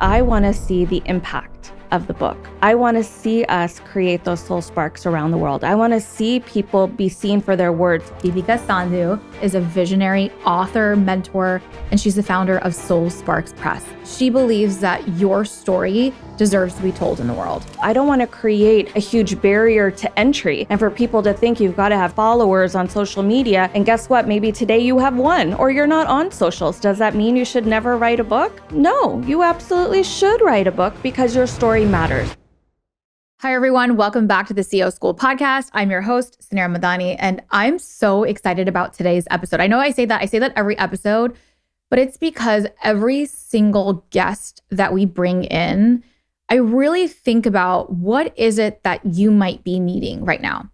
I want to see the impact of the book. I want to see us create those soul sparks around the world. I want to see people be seen for their words. Deepika Sandhu is a visionary author, mentor, and she's the founder of Soul Sparks Press. She believes that your story deserves to be told in the world. I don't want to create a huge barrier to entry and for people to think you've got to have followers on social media. And guess what? Maybe today you have one or you're not on socials. Does that mean you should never write a book? No, you absolutely should write a book because your story matters. Hi, everyone. Welcome back to the CEO School podcast. I'm your host, Suneera Madani, and I'm so excited about today's episode. I know I say that every episode, but it's because every single guest that we bring in, I really think about what is it that you might be needing right now.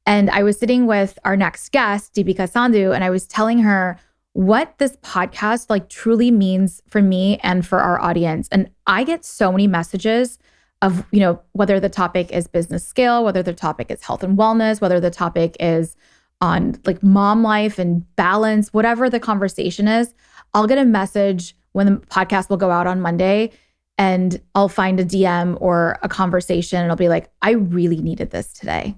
And I was sitting with our next guest, Deepika Sandhu, and I was telling her what this podcast truly means for me and for our audience. And I get so many messages of, whether the topic is business scale, whether the topic is health and wellness, whether the topic is on mom life and balance, whatever the conversation is, I'll get a message when the podcast will go out on Monday and I'll find a DM or a conversation and I'll be like, I really needed this today.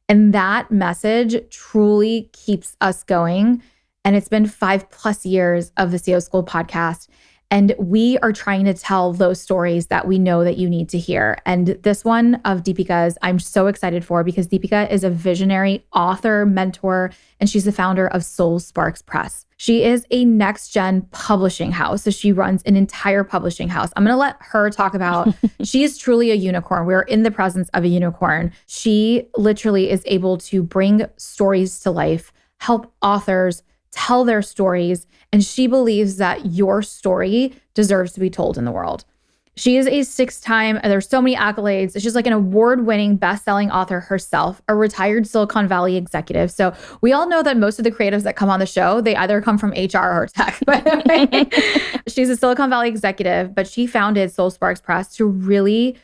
And that message truly keeps us going. And it's been 5+ years of the CEO School podcast. And we are trying to tell those stories that we know that you need to hear. And this one of Deepika's, I'm so excited for because Deepika is a visionary author, mentor, and she's the founder of Soul Sparks Press. She is a next-gen publishing house. So she runs an entire publishing house. I'm going to let her talk about, she is truly a unicorn. We're in the presence of a unicorn. She literally is able to bring stories to life, help authors tell their stories, and she believes that your story deserves to be told in the world. She is a 6-time, there's so many accolades. She's an award-winning, best-selling author herself, a retired Silicon Valley executive. So we all know that most of the creatives that come on the show, they either come from HR or tech. But she's a Silicon Valley executive, but she founded Soul Sparks Press to really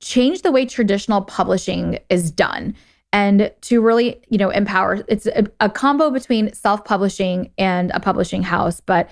change the way traditional publishing is done. And to really, empower, it's a combo between self-publishing and a publishing house, but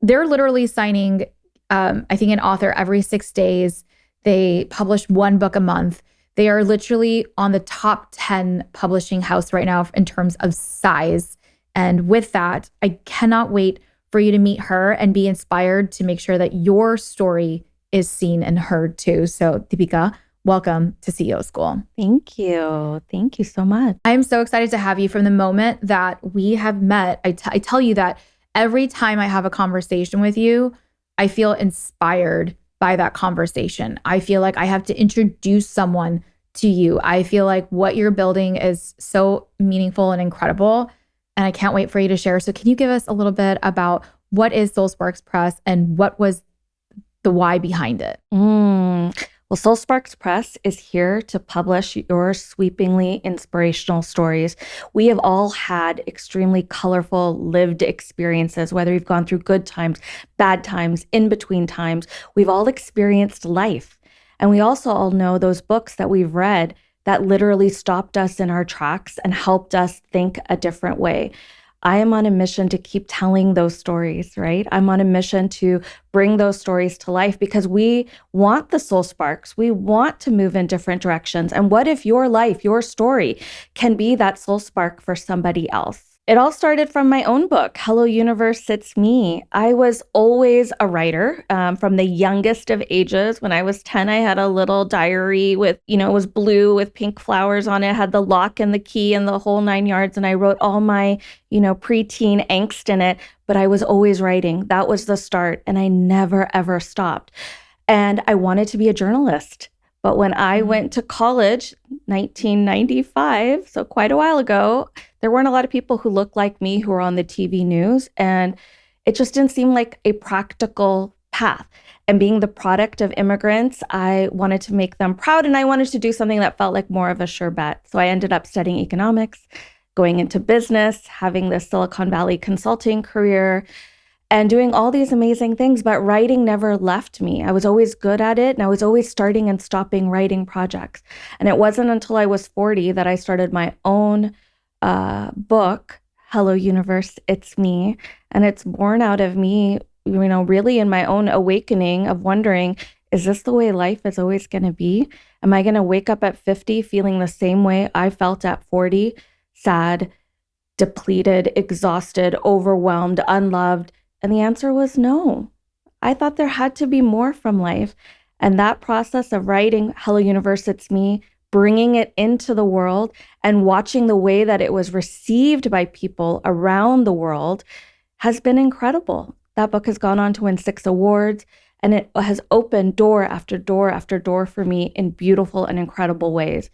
they're literally signing, I think, an author every 6 days. They publish one book a month. They are literally on the top 10 publishing house right now in terms of size. And with that, I cannot wait for you to meet her and be inspired to make sure that your story is seen and heard too. So Deepika, welcome to CEO School. Thank you. Thank you so much. I'm so excited to have you. From the moment that we have met, I tell you that every time I have a conversation with you, I feel inspired by that conversation. I feel like I have to introduce someone to you. I feel like what you're building is so meaningful and incredible, and I can't wait for you to share. So can you give us a little bit about what is Soul Sparks Press and what was the why behind it? Well, Soul Sparks Press is here to publish your sweepingly inspirational stories. We have all had extremely colorful lived experiences, whether you've gone through good times, bad times, in between times. We've all experienced life. And we also all know those books that we've read that literally stopped us in our tracks and helped us think a different way. I am on a mission to keep telling those stories, right? I'm on a mission to bring those stories to life because we want the soul sparks. We want to move in different directions. And what if your life, your story can be that soul spark for somebody else? It all started from my own book, Hello Universe, It's Me. I was always a writer from the youngest of ages. When I was 10, I had a little diary with, it was blue with pink flowers on it, had the lock and the key and the whole 9 yards. And I wrote all my, preteen angst in it, but I was always writing. That was the start. And I never, ever stopped. And I wanted to be a journalist. But when I went to college, 1995, so quite a while ago, there weren't a lot of people who looked like me who were on the TV news. And it just didn't seem like a practical path. And being the product of immigrants, I wanted to make them proud. And I wanted to do something that felt like more of a sure bet. So I ended up studying economics, going into business, having this Silicon Valley consulting career, and doing all these amazing things, but writing never left me. I was always good at it, and I was always starting and stopping writing projects. And it wasn't until I was 40 that I started my own book, Hello Universe, It's Me. And it's born out of me really in my own awakening of wondering, is this the way life is always going to be? Am I going to wake up at 50 feeling the same way I felt at 40, sad, depleted, exhausted, overwhelmed, unloved? And the answer was no. I thought there had to be more from life. And that process of writing Hello Universe, It's Me, bringing it into the world and watching the way that it was received by people around the world has been incredible. That book has gone on to win 6 awards, and it has opened door after door after door for me in beautiful and incredible ways.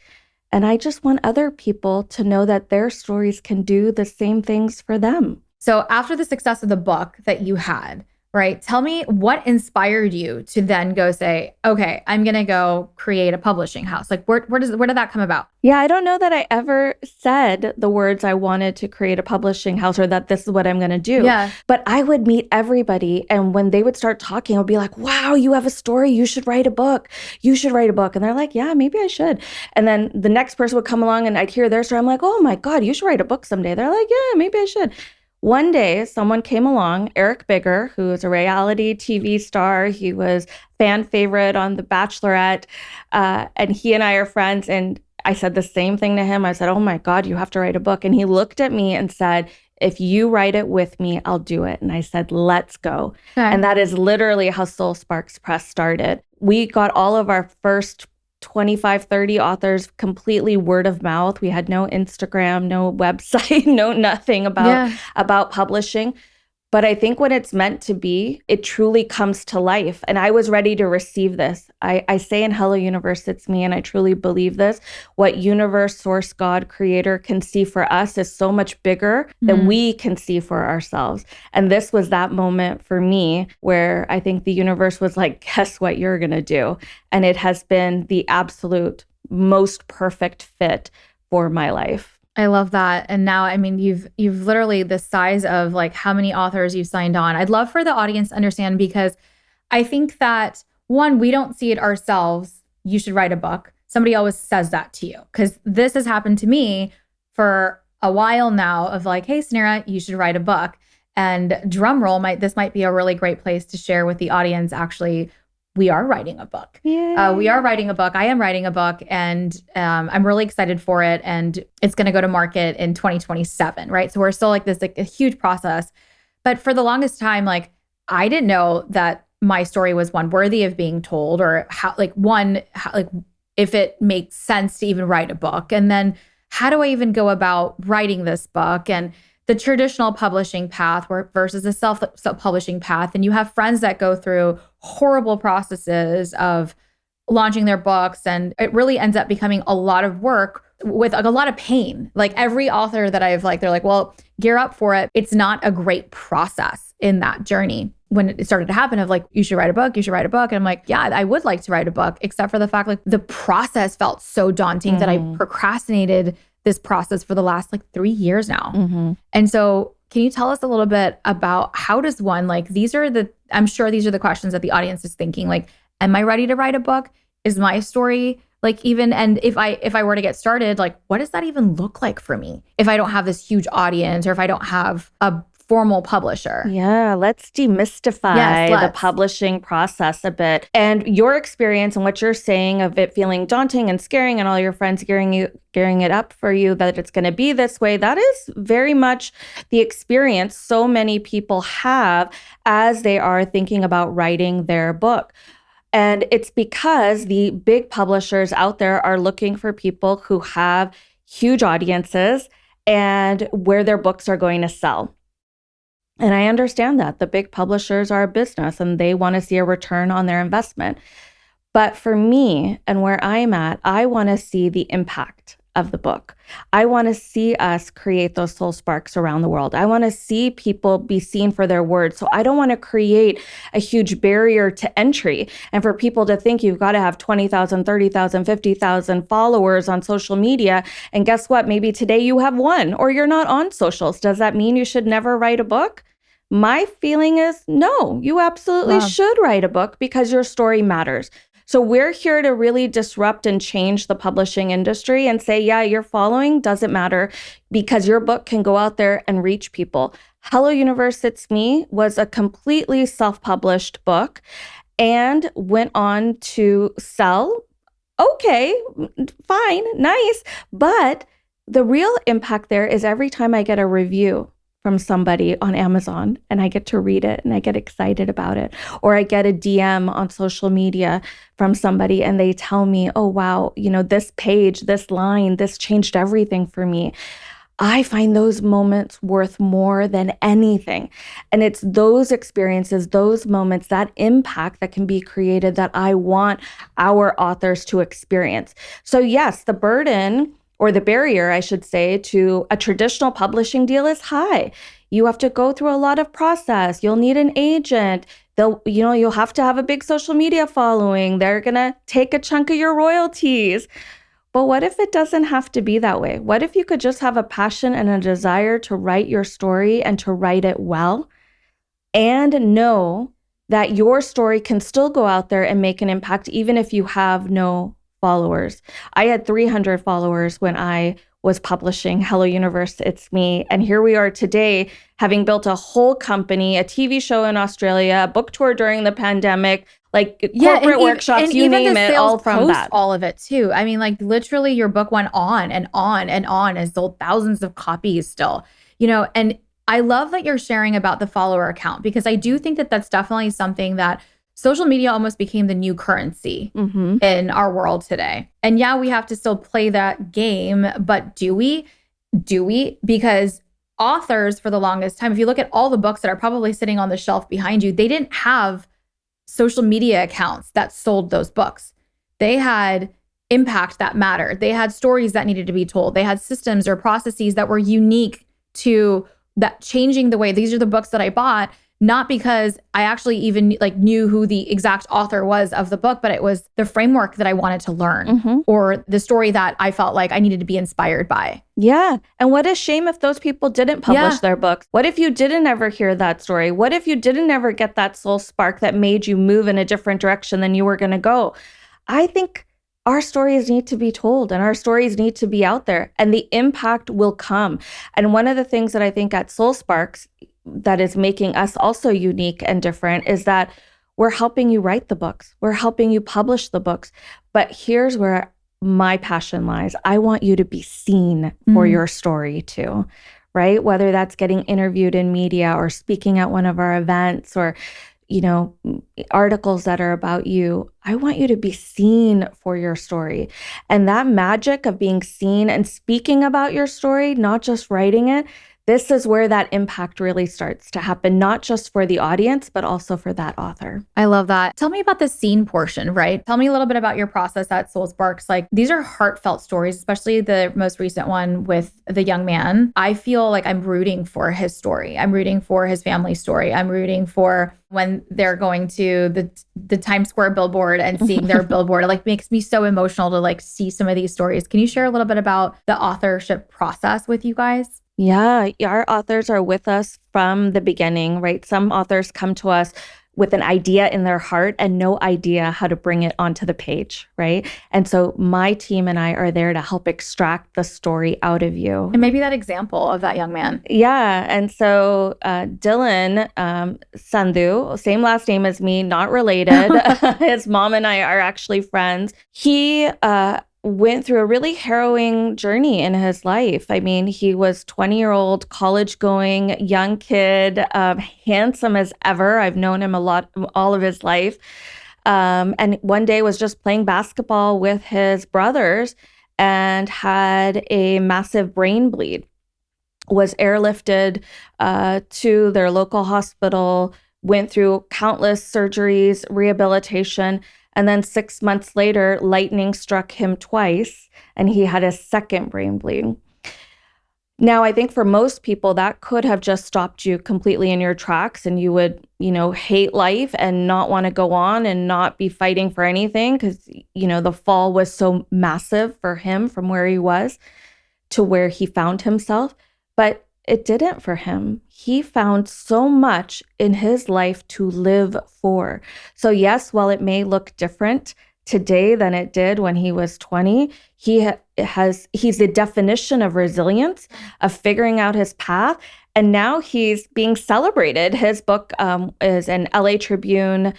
And I just want other people to know that their stories can do the same things for them. So after the success of the book that you had, right, tell me what inspired you to then go say, okay, I'm going to go create a publishing house. Like where did that come about? Yeah, I don't know that I ever said the words I wanted to create a publishing house or that this is what I'm going to do. Yeah. But I would meet everybody. And when they would start talking, I'd be like, wow, you have a story. You should write a book. You should write a book. And they're like, yeah, maybe I should. And then the next person would come along and I'd hear their story. I'm like, oh my God, you should write a book someday. They're like, yeah, maybe I should. One day, someone came along, Eric Bigger, who is a reality TV star. He was fan favorite on The Bachelorette, and he and I are friends. And I said the same thing to him. I said, oh my God, you have to write a book. And he looked at me and said, if you write it with me, I'll do it. And I said, let's go. Okay. And that is literally how Soul Sparks Press started. We got all of our first 25, 30 authors completely word of mouth. We had no Instagram, no website, no nothing about publishing. But I think when it's meant to be, it truly comes to life. And I was ready to receive this. I say in Hello Universe, It's Me, and I truly believe this. What universe, source, God, creator can see for us is so much bigger than we can see for ourselves. And this was that moment for me where I think the universe was like, guess what you're going to do? And it has been the absolute most perfect fit for my life. I love that. And now, I mean, you've literally the size of like how many authors you've signed on. I'd love for the audience to understand, because I think that one, we don't see it ourselves. You should write a book. Somebody always says that to you, because this has happened to me for a while now of like, hey, Suneera, you should write a book. And drum roll, this might be a really great place to share with the audience. Actually, we are writing a book. We are writing a book. I am writing a book, and I'm really excited for it. And it's going to go to market in 2027, right? So we're still like this, like a huge process. But for the longest time, like I didn't know that my story was one worthy of being told, or if it makes sense to even write a book. And then how do I even go about writing this book? And the traditional publishing path versus the self-publishing path. And you have friends that go through horrible processes of launching their books. And it really ends up becoming a lot of work with like a lot of pain. Like every author that I've they're like, well, gear up for it. It's not a great process in that journey. When it started to happen of like, you should write a book, you should write a book. And I'm like, yeah, I would like to write a book, except for the fact like the process felt so daunting that I procrastinated this process for the last like 3 years now. And so can you tell us a little bit about how does one, like, I'm sure these are the questions that the audience is thinking, like, am I ready to write a book? Is my story like even, and if I were to get started, like, what does that even look like for me if I don't have this huge audience, or if I don't have a formal publisher? Yeah, let's demystify the publishing process a bit. And your experience and what you're saying of it feeling daunting and scaring and all your friends gearing it up for you that it's going to be this way, that is very much the experience so many people have as they are thinking about writing their book. And it's because the big publishers out there are looking for people who have huge audiences and where their books are going to sell. And I understand that the big publishers are a business and they want to see a return on their investment. But for me and where I'm at, I want to see the impact of the book. I want to see us create those soul sparks around the world. I want to see people be seen for their words. So I don't want to create a huge barrier to entry and for people to think you've got to have 20,000, 30,000, 50,000 followers on social media. And guess what? Maybe today you have one, or you're not on socials. Does that mean you should never write a book? My feeling is no, you absolutely should write a book because your story matters. So we're here to really disrupt and change the publishing industry and say, yeah, your following doesn't matter because your book can go out there and reach people. Hello Universe, It's Me was a completely self-published book and went on to sell. Okay, fine, nice. But the real impact there is every time I get a review from somebody on Amazon and I get to read it and I get excited about it, or I get a DM on social media from somebody and they tell me, oh, wow, this page, this line, this changed everything for me. I find those moments worth more than anything. And it's those experiences, those moments, that impact that can be created that I want our authors to experience. So yes, the burden or the barrier, I should say, to a traditional publishing deal is high. You have to go through a lot of process. You'll need an agent. You'll have to have a big social media following. They're going to take a chunk of your royalties. But what if it doesn't have to be that way? What if you could just have a passion and a desire to write your story and to write it well and know that your story can still go out there and make an impact even if you have no followers? I had 300 followers when I was publishing Hello Universe, It's Me. And here we are today, having built a whole company, a TV show in Australia, a book tour during the pandemic, like corporate workshops, you name it, all from that. All of it too. I mean, like literally your book went on and on and on and sold thousands of copies still, and I love that you're sharing about the follower account because I do think that that's definitely something that social media almost became the new currency in our world today. And yeah, we have to still play that game, but do we? Because authors for the longest time, if you look at all the books that are probably sitting on the shelf behind you, they didn't have social media accounts that sold those books. They had impact that mattered. They had stories that needed to be told. They had systems or processes that were unique to that, changing the way these are the books that I bought, not because I actually even knew who the exact author was of the book, but it was the framework that I wanted to learn or the story that I felt like I needed to be inspired by. Yeah. And what a shame if those people didn't publish their books. What if you didn't ever hear that story? What if you didn't ever get that soul spark that made you move in a different direction than you were going to go? I think our stories need to be told and our stories need to be out there and the impact will come. And one of the things that I think at Soul Sparks that is making us also unique and different is that we're helping you write the books. We're helping you publish the books. But here's where my passion lies. I want you to be seen for your story too, right? Whether that's getting interviewed in media or speaking at one of our events or, articles that are about you. I want you to be seen for your story. And that magic of being seen and speaking about your story, not just writing it, this is where that impact really starts to happen, not just for the audience, but also for that author. I love that. Tell me about the scene portion, right? Tell me a little bit about your process at Soul Sparks. Like these are heartfelt stories, especially the most recent one with the young man. I feel like I'm rooting for his story. I'm rooting for his family story. I'm rooting for when they're going to the Times Square billboard and seeing their billboard. It makes me so emotional to see some of these stories. Can you share a little bit about the authorship process with you guys? Yeah, our authors are with us from the beginning, right? Some authors come to us with an idea in their heart and no idea how to bring it onto the page, right? And so my team and I are there to help extract the story out of you. And maybe that example of that young man. Yeah. And so Dylan Sandhu, same last name as me, not related. His mom and I are actually friends. He went through a really harrowing journey in his life. I mean, he was 20-year-old, college-going, young kid, handsome as ever. I've known him a lot, all of his life. And one day was just playing basketball with his brothers and had a massive brain bleed. Was airlifted to their local hospital, went through countless surgeries, rehabilitation, and then 6 months later, lightning struck him twice, and he had a second brain bleed. Now, I think for most people, that could have just stopped you completely in your tracks, and you would, hate life and not want to go on and not be fighting for anything because, the fall was so massive for him from where he was to where he found himself. But it didn't for him. He found so much in his life to live for. So yes, while it may look different today than it did when he was 20. He's the definition of resilience, of figuring out his path. And now he's being celebrated. His book is an LA Tribune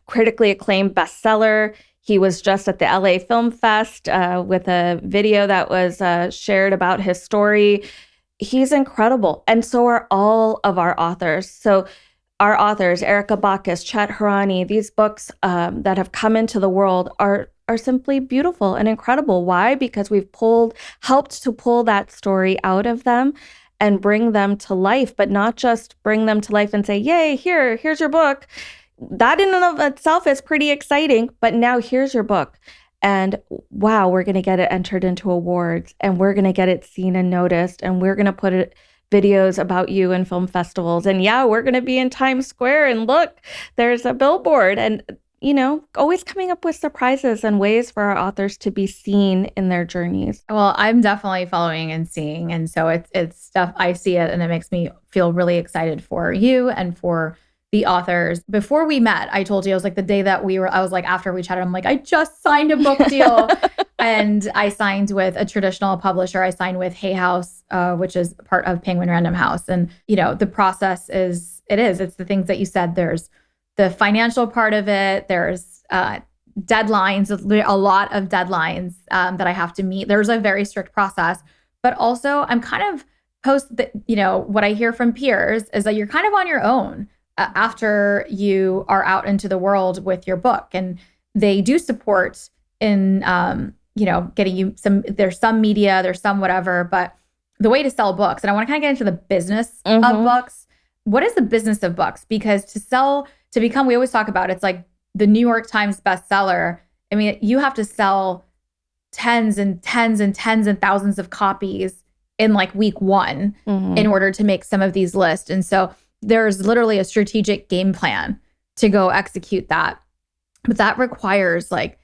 critically acclaimed bestseller. He was just at the LA Film Fest with a video that was shared about his story. He's incredible. And so are all of our authors. So our authors, Erica Bacchus, Chet Harani, these books that have come into the world are simply beautiful and incredible. Why? Because we've helped to pull that story out of them and bring them to life, but not just bring them to life and say, yay, here's your book. That in and of itself is pretty exciting, but now here's your book. And wow, we're going to get it entered into awards, and we're going to get it seen and noticed, and we're going to put videos about you in film festivals. And yeah, we're going to be in Times Square, and look, there's a billboard. And, always coming up with surprises and ways for our authors to be seen in their journeys. Well, I'm definitely following and seeing. And so it's stuff, I see it, and it makes me feel really excited for you and for the authors. Before we met, I told you, I was like, the day that I was like, after we chatted, I'm like, I just signed a book deal. And I signed with a traditional publisher. I signed with Hay House, which is part of Penguin Random House. And, the process it's the things that you said. There's the financial part of it. There's deadlines, a lot of deadlines that I have to meet. There's a very strict process, but also I'm kind of what I hear from peers is that you're kind of on your own after you are out into the world with your book. And they do support in, getting you there's some media, there's some whatever, but the way to sell books, and I want to kind of get into the business of books. What is the business of books? Because to become, we always talk about, it's like the New York Times bestseller. I mean, you have to sell tens and tens and tens and thousands of copies in like week one in order to make some of these lists. And so there's literally a strategic game plan to go execute that. But that requires like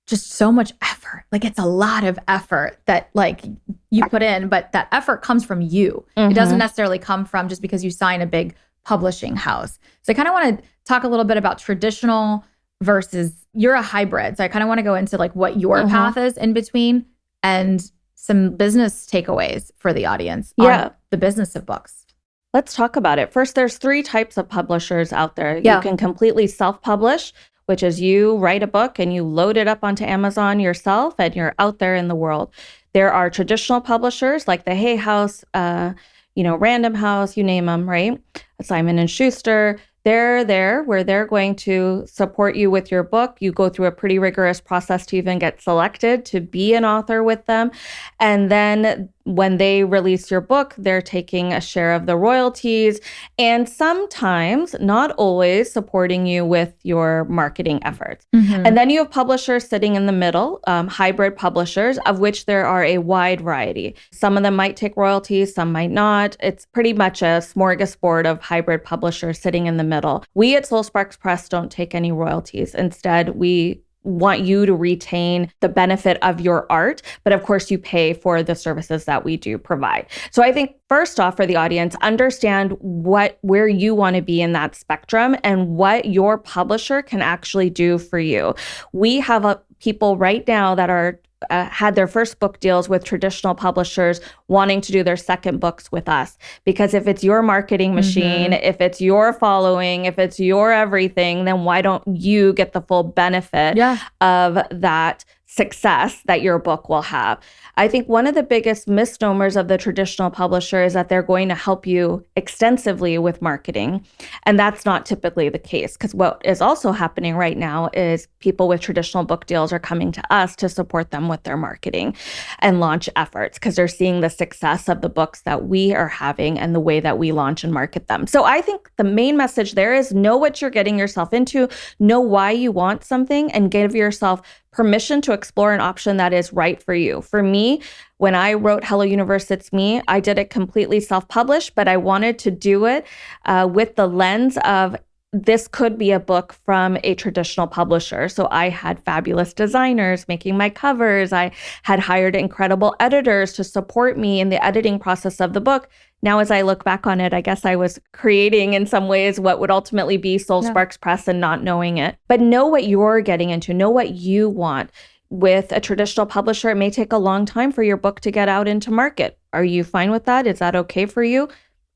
just so much effort. Like it's a lot of effort that like you put in, but that effort comes from you. It doesn't necessarily come from just because you sign a big publishing house. So I kind of want to talk a little bit about traditional versus you're a hybrid. So I kind of want to go into like what your path is in between and some business takeaways for the audience on the business of books. Let's talk about it. First, there's 3 types of publishers out there. You can completely self-publish, which is you write a book and you load it up onto Amazon yourself and you're out there in the world. There are traditional publishers like the Hay House, Random House, you name them, right? Simon & Schuster. They're there where they're going to support you with your book. You go through a pretty rigorous process to even get selected to be an author with them. And then when they release your book, they're taking a share of the royalties and sometimes, not always, supporting you with your marketing efforts. And then you have publishers sitting in the middle, hybrid publishers, of which there are a wide variety. Some of them might take royalties, some might not. It's pretty much a smorgasbord of hybrid publishers sitting in the middle. We at Soul Sparks Press don't take any royalties. Instead, we want you to retain the benefit of your art, but of course you pay for the services that we do provide. So I think first off, for the audience, understand where you want to be in that spectrum and what your publisher can actually do for you. We have people right now that are had their first book deals with traditional publishers wanting to do their second books with us. Because if it's your marketing machine, if it's your following, if it's your everything, then why don't you get the full benefit of that success that your book will have? I think one of the biggest misnomers of the traditional publisher is that they're going to help you extensively with marketing. And that's not typically the case, because what is also happening right now is people with traditional book deals are coming to us to support them with their marketing and launch efforts because they're seeing the success of the books that we are having and the way that we launch and market them. So I think the main message there is know what you're getting yourself into, know why you want something, and give yourself permission to explore an option that is right for you. For me, when I wrote Hello Universe, It's Me, I did it completely self-published, but I wanted to do it with the lens of this could be a book from a traditional publisher. So I had fabulous designers making my covers. I had hired incredible editors to support me in the editing process of the book. Now, as I look back on it, I guess I was creating in some ways what would ultimately be Soul Sparks Press and not knowing it. But know what you're getting into. Know what you want. With a traditional publisher, it may take a long time for your book to get out into market. Are you fine with that? Is that okay for you?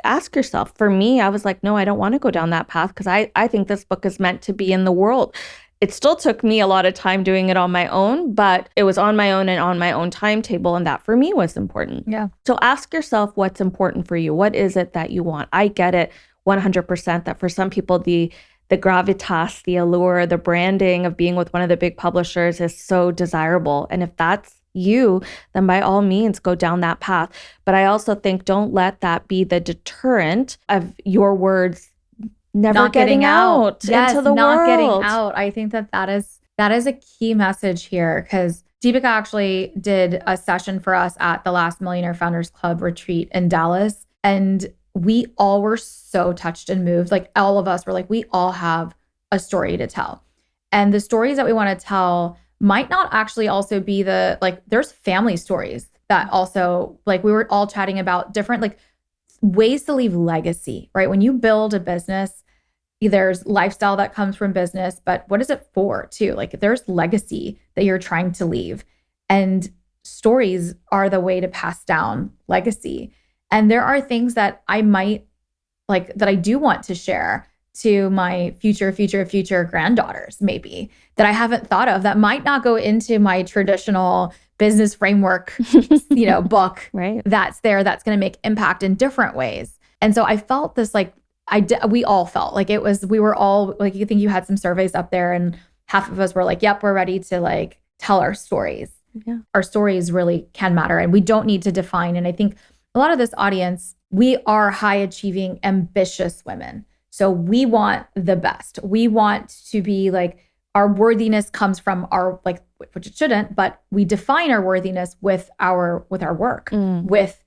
Ask yourself. For me, I was like, no, I don't want to go down that path because I think this book is meant to be in the world. It still took me a lot of time doing it on my own, but it was on my own and on my own timetable. And that for me was important. Yeah. So ask yourself what's important for you. What is it that you want? I get it 100% that for some people, the gravitas, the allure, the branding of being with one of the big publishers is so desirable. And if that's you, then by all means, go down that path. But I also think don't let that be the deterrent of your words never not getting out yes, into the not world. Getting out. I think that is a key message here, because Deepika actually did a session for us at the last Millionaire Founders Club retreat in Dallas. And we all were so touched and moved. Like all of us were like, we all have a story to tell. And the stories that we want to tell might not actually also be there's family stories that also, like we were all chatting about different like ways to leave legacy, right? When you build a business, there's lifestyle that comes from business, but what is it for too? Like there's legacy that you're trying to leave, and stories are the way to pass down legacy. And there are things that I might like that I do want to share to my future granddaughters, maybe that I haven't thought of, that might not go into my traditional business framework, book Right. that's there, that's going to make impact in different ways. And so I felt this, like we all felt like we were all like, you think you had some surveys up there and half of us were like, yep, we're ready to like tell our stories. Yeah. Our stories really can matter, and we don't need to define. And I think a lot of this audience, we are high achieving, ambitious women. So we want the best. We want to be like, our worthiness comes from our, like, which it shouldn't, but we define our worthiness with our work, with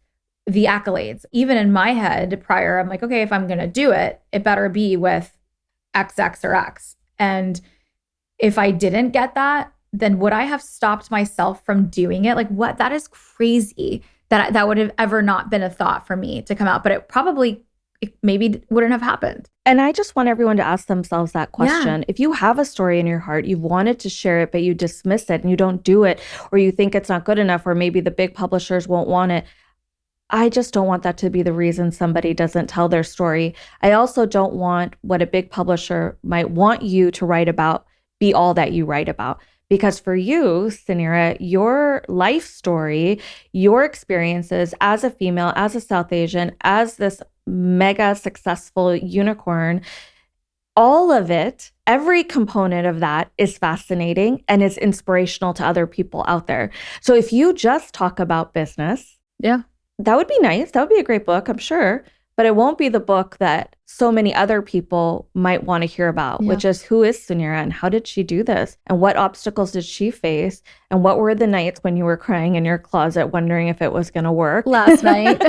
the accolades. Even in my head prior, I'm like, okay, if I'm going to do it, it better be with XX or X. And if I didn't get that, then would I have stopped myself from doing it? Like what? That is crazy that would have ever not been a thought for me to come out, but it maybe wouldn't have happened. And I just want everyone to ask themselves that question. Yeah. If you have a story in your heart, you've wanted to share it, but you dismiss it and you don't do it, or you think it's not good enough, or maybe the big publishers won't want it. I just don't want that to be the reason somebody doesn't tell their story. I also don't want what a big publisher might want you to write about be all that you write about. Because for you, Suneera, your life story, your experiences as a female, as a South Asian, as this mega successful unicorn, all of it, every component of that is fascinating and is inspirational to other people out there. So if you just talk about business, that would be nice. That would be a great book, I'm sure. But it won't be the book that so many other people might want to hear about, which is, who is Suneera and how did she do this? And what obstacles did she face? And what were the nights when you were crying in your closet, wondering if it was going to work? Last night.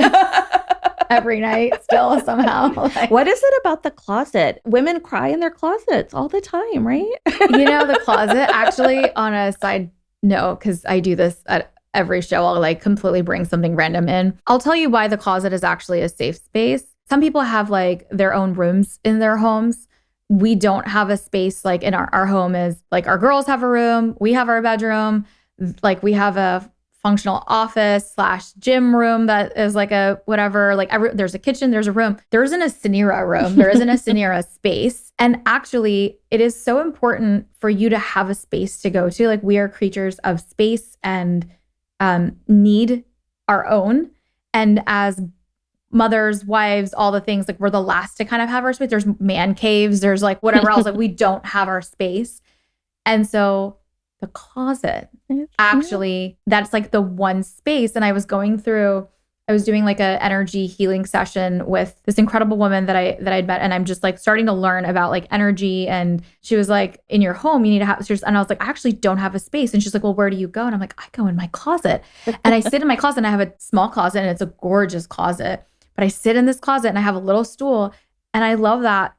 Every night still somehow. What is it about the closet? Women cry in their closets all the time, right? The closet, actually, on a side note, because I do this at every show, I'll like completely bring something random in. I'll tell you why the closet is actually a safe space. Some people have like their own rooms in their homes. We don't have a space like in our home is like, our girls have a room, we have our bedroom, like we have a functional office / gym room that is like a whatever, like there's a kitchen, there's a room. There isn't a Suneera room. There isn't a Suneera space. And actually, it is so important for you to have a space to go to. Like we are creatures of space and need our own. And as mothers, wives, all the things, like we're the last to kind of have our space. There's man caves, there's like whatever else, like we don't have our space. And so the closet, actually, that's like the one space. And I was doing like a energy healing session with this incredible woman that I'd met. And I'm just like starting to learn about like energy. And she was like, in your home, you need to have, and I was like, I actually don't have a space. And she's like, well, where do you go? And I'm like, I go in my closet. And I sit in my closet and I have a small closet and it's a gorgeous closet. But I sit in this closet and I have a little stool. And I love that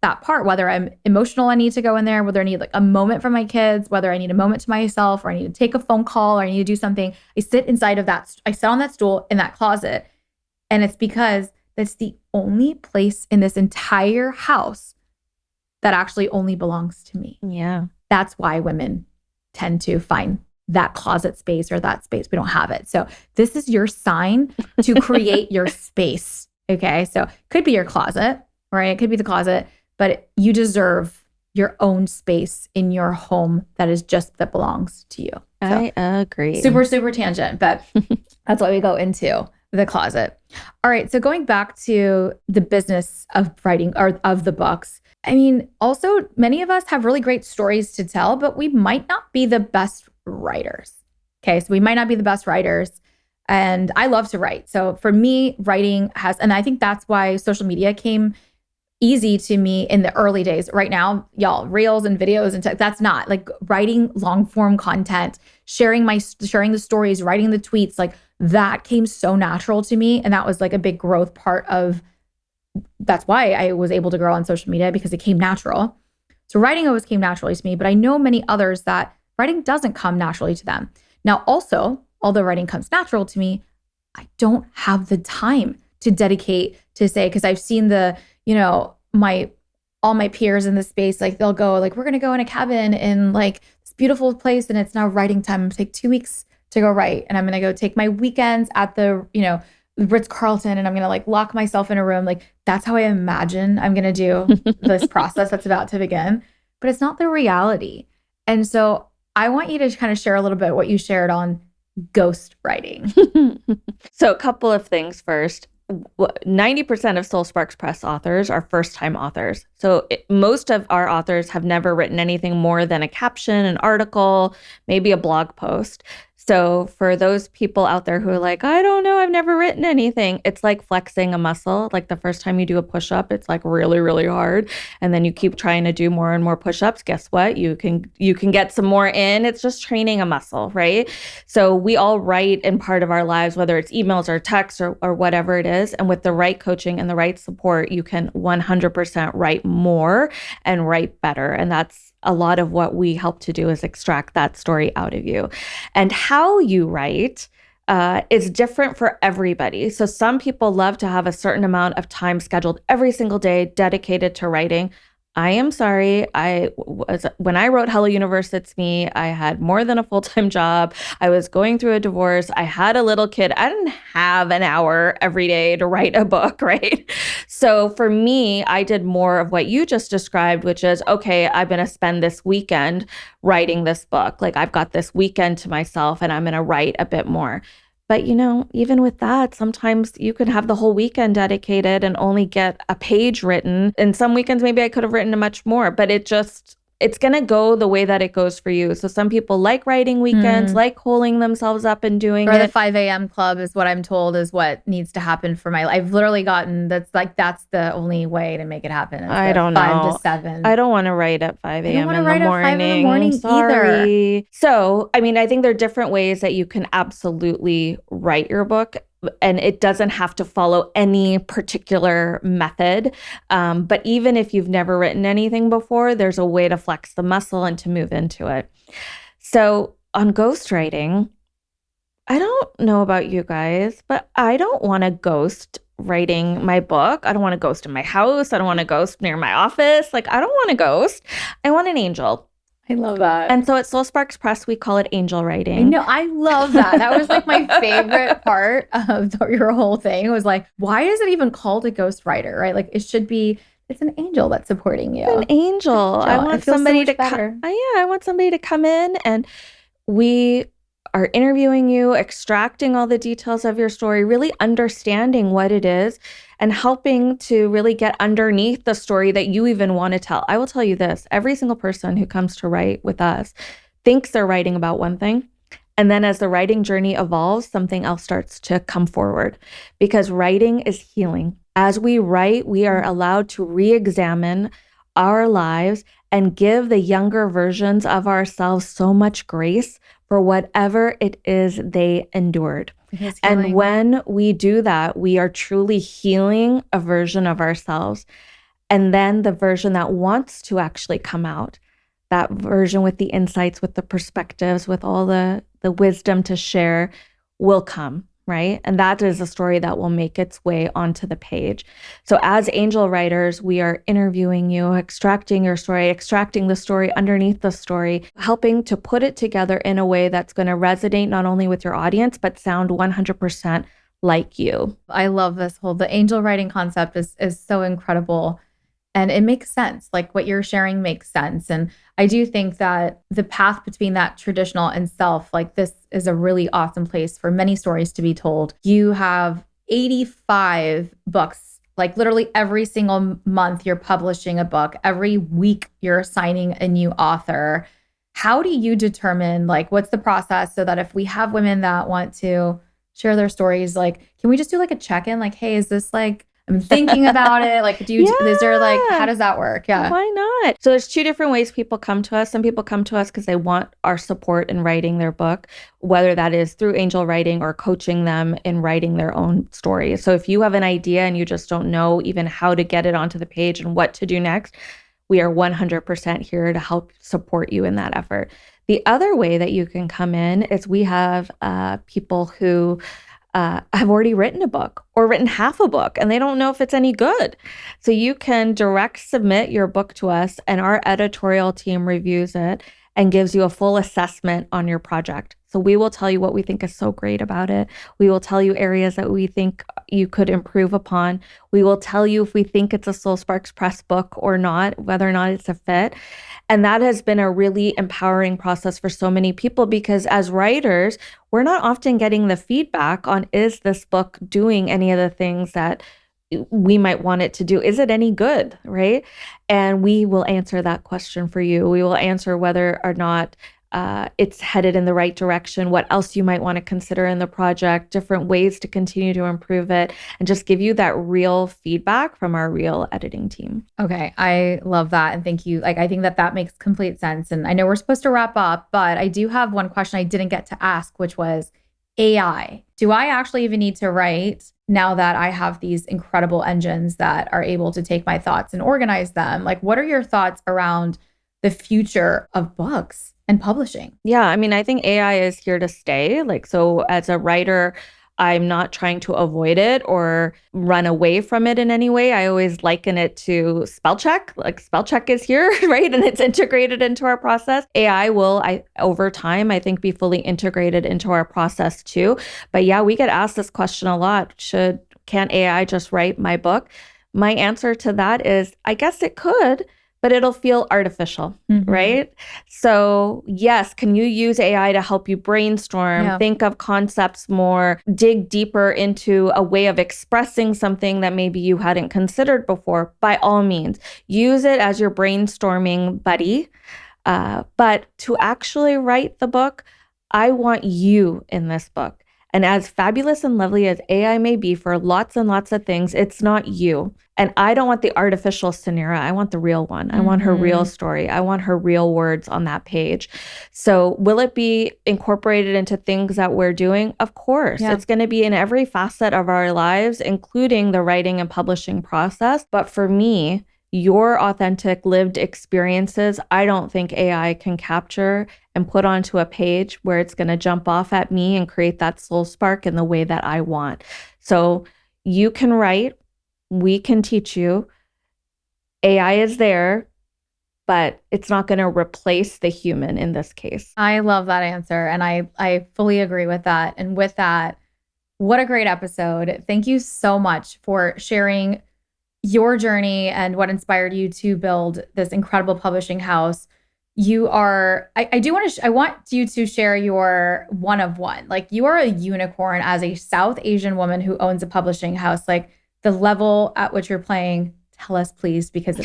that part, whether I'm emotional, I need to go in there, whether I need like a moment for my kids, whether I need a moment to myself, or I need to take a phone call, or I need to do something. I sit inside of that. I sit on that stool in that closet. And it's because that's the only place in this entire house that actually only belongs to me. Yeah. That's why women tend to find that closet space or that space. We don't have it. So this is your sign to create your space. Okay. So it could be your closet, right? It could be the closet, but you deserve your own space in your home that belongs to you. So, I agree. super, super tangent, but that's why we go into the closet. All right. So going back to the business of writing or of the books, I mean, also many of us have really great stories to tell, but we might not be the best writers. Okay. So we might not be the best writers. And I love to write. So for me, writing and I think that's why social media came easy to me in the early days. Right now, y'all, reels and videos and that's not like writing long form content, sharing the stories, writing the tweets, like that came so natural to me. And that was like a big growth part of, that's why I was able to grow on social media, because it came natural. So writing always came naturally to me, but I know many others that writing doesn't come naturally to them. Now, also, although writing comes natural to me, I don't have the time to dedicate to say, because I've seen all my peers in this space, like they'll go like, we're going to go in a cabin in like this beautiful place. And it's now writing time. I'm going to take 2 weeks to go write. And I'm going to go take my weekends at the, Ritz-Carlton, and I'm going to like lock myself in a room. Like that's how I imagine I'm going to do this process that's about to begin, but it's not the reality. And so I want you to kind of share a little bit what you shared on ghost writing. So a couple of things first. 90% of Soul Sparks Press authors are first-time authors. So most of our authors have never written anything more than a caption, an article, maybe a blog post. So for those people out there who are like, I don't know, I've never written anything. It's like flexing a muscle. Like the first time you do a push-up, it's like really, really hard. And then you keep trying to do more and more push-ups. Guess what? You can get some more in. It's just training a muscle, right? So we all write in part of our lives, whether it's emails or texts or whatever it is. And with the right coaching and the right support, you can 100% write more and write better. And that's a lot of what we help to do, is extract that story out of you. And how you write is different for everybody. So some people love to have a certain amount of time scheduled every single day dedicated to writing. I am sorry. When I wrote Hello Universe, It's Me, I had more than a full-time job. I was going through a divorce. I had a little kid. I didn't have an hour every day to write a book, right? So for me, I did more of what you just described, which is, okay, I'm going to spend this weekend writing this book. Like I've got this weekend to myself and I'm going to write a bit more. But, even with that, sometimes you could have the whole weekend dedicated and only get a page written. And some weekends, maybe I could have written much more, but it's going to go the way that it goes for you. So some people like writing weekends, like holding themselves up and doing or it. The 5 a.m. club is what I'm told is what needs to happen for my life. I've literally gotten, that's the only way to make it happen. I don't know. 5 to 7. I don't want to write at 5 a.m. in the morning. At 5 in the morning Sorry. either. So, I think there are different ways that you can absolutely write your book. And it doesn't have to follow any particular method. But even if you've never written anything before, there's a way to flex the muscle and to move into it. So on ghostwriting, I don't know about you guys, but I don't want to ghost writing my book. I don't want to ghost in my house. I don't want to ghost near my office. Like, I don't want to ghost. I want an angel. I love that. And so at Soul Sparks Press, we call it angel writing. I know. I love that. That was like my favorite part of your whole thing. It was like, why is it even called a ghost writer, right? Like it's an angel that's supporting you. An angel. I want somebody to come. I want somebody to come in, and we are interviewing you, extracting all the details of your story, really understanding what it is and helping to really get underneath the story that you even want to tell. I will tell you this, every single person who comes to write with us thinks they're writing about one thing. And then as the writing journey evolves, something else starts to come forward, because writing is healing. As we write, we are allowed to re-examine our lives and give the younger versions of ourselves so much grace for whatever it is they endured. And when we do that, we are truly healing a version of ourselves. And then the version that wants to actually come out, that version with the insights, with the perspectives, with all the wisdom to share will come, right? And that is a story that will make its way onto the page. So as angel writers, we are interviewing you, extracting your story, extracting the story underneath the story, helping to put it together in a way that's going to resonate not only with your audience, but sound 100% like you. I love the angel writing concept is so incredible. And it makes sense. Like what you're sharing makes sense. And I do think that the path between that traditional and self, like this is a really awesome place for many stories to be told. You have 85 books, like literally every single month you're publishing a book. Every week you're assigning a new author. How do you determine like what's the process so that if we have women that want to share their stories, like, can we just do like a check-in? Like, hey, is this like, I'm thinking about it. Like, is there like, how does that work? Yeah. Why not? So there's two different ways people come to us. Some people come to us because they want our support in writing their book, whether that is through angel writing or coaching them in writing their own story. So if you have an idea and you just don't know even how to get it onto the page and what to do next, we are 100% here to help support you in that effort. The other way that you can come in is we have people who have already written a book or written half a book and they don't know if it's any good. So you can direct submit your book to us and our editorial team reviews it and gives you a full assessment on your project. So we will tell you what we think is so great about it. We will tell you areas that we think you could improve upon. We will tell you if we think it's a Soul Sparks Press book or not, whether or not it's a fit. And that has been a really empowering process for so many people because as writers, we're not often getting the feedback on, is this book doing any of the things that we might want it to do? Is it any good, right? And we will answer that question for you. We will answer whether or not it's headed in the right direction, what else you might want to consider in the project, different ways to continue to improve it, and just give you that real feedback from our real editing team. Okay, I love that. And thank you. Like, I think that makes complete sense. And I know we're supposed to wrap up, but I do have one question I didn't get to ask, which was AI. Do I actually even need to write now that I have these incredible engines that are able to take my thoughts and organize them? Like, what are your thoughts around the future of books and publishing? Yeah, I mean, I think AI is here to stay. Like, so as a writer, I'm not trying to avoid it or run away from it in any way. I always liken it to spell check. Like spell check is here, right? And it's integrated into our process. AI will, over time, I think, be fully integrated into our process too. But yeah, we get asked this question a lot. Can AI just write my book? My answer to that is, I guess it could, but it'll feel artificial, right? So yes, can you use AI to help you brainstorm, think of concepts more, dig deeper into a way of expressing something that maybe you hadn't considered before? By all means, use it as your brainstorming buddy. But to actually write the book, I want you in this book. And as fabulous and lovely as AI may be for lots and lots of things, it's not you. And I don't want the artificial Suneera. I want the real one. I want her real story. I want her real words on that page. So will it be incorporated into things that we're doing? Of course. It's going to be in every facet of our lives, including the writing and publishing process. But for me, your authentic lived experiences, I don't think AI can capture and put onto a page where it's going to jump off at me and create that soul spark in the way that I want. So you can write, we can teach you. AI is there, but it's not going to replace the human in this case. I love that answer. And I fully agree with that. And with that, what a great episode. Thank you so much for sharing your journey and what inspired you to build this incredible publishing house. You are, I want you to share your one of one. Like, you are a unicorn as a South Asian woman who owns a publishing house. Like, the level at which you're playing, tell us please, because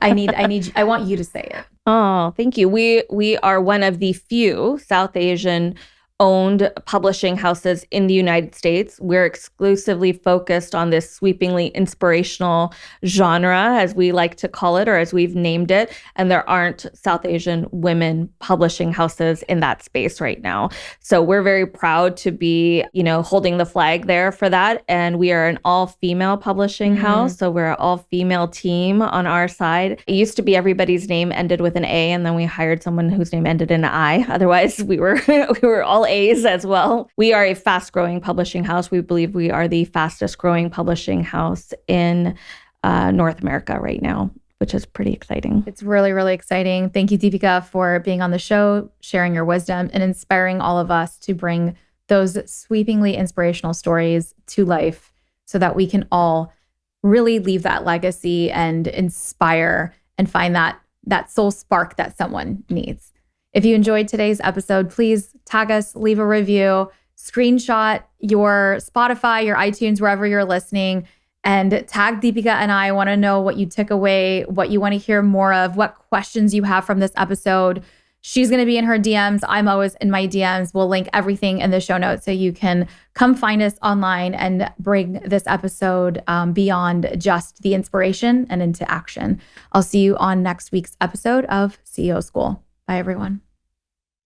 I want you to say it. Oh, thank you. We are one of the few South Asian owned publishing houses in the United States. We're exclusively focused on this sweepingly inspirational genre, as we like to call it, or as we've named it. And there aren't South Asian women publishing houses in that space right now. So we're very proud to be, holding the flag there for that. And we are an all-female publishing house. So we're an all-female team on our side. It used to be everybody's name ended with an A, and then we hired someone whose name ended in an I. Otherwise, we were all A's as well. We are a fast-growing publishing house. We believe we are the fastest-growing publishing house in North America right now, which is pretty exciting. It's really, really exciting. Thank you, Deepika, for being on the show, sharing your wisdom, and inspiring all of us to bring those sweepingly inspirational stories to life so that we can all really leave that legacy and inspire and find that soul spark that someone needs. If you enjoyed today's episode, please tag us, leave a review, screenshot your Spotify, your iTunes, wherever you're listening, and tag Deepika and I want to know what you took away, what you want to hear more of, what questions you have from this episode. She's going to be in her DMs. I'm always in my DMs. We'll link everything in the show notes so you can come find us online and bring this episode beyond just the inspiration and into action. I'll see you on next week's episode of CEO School. Bye, everyone.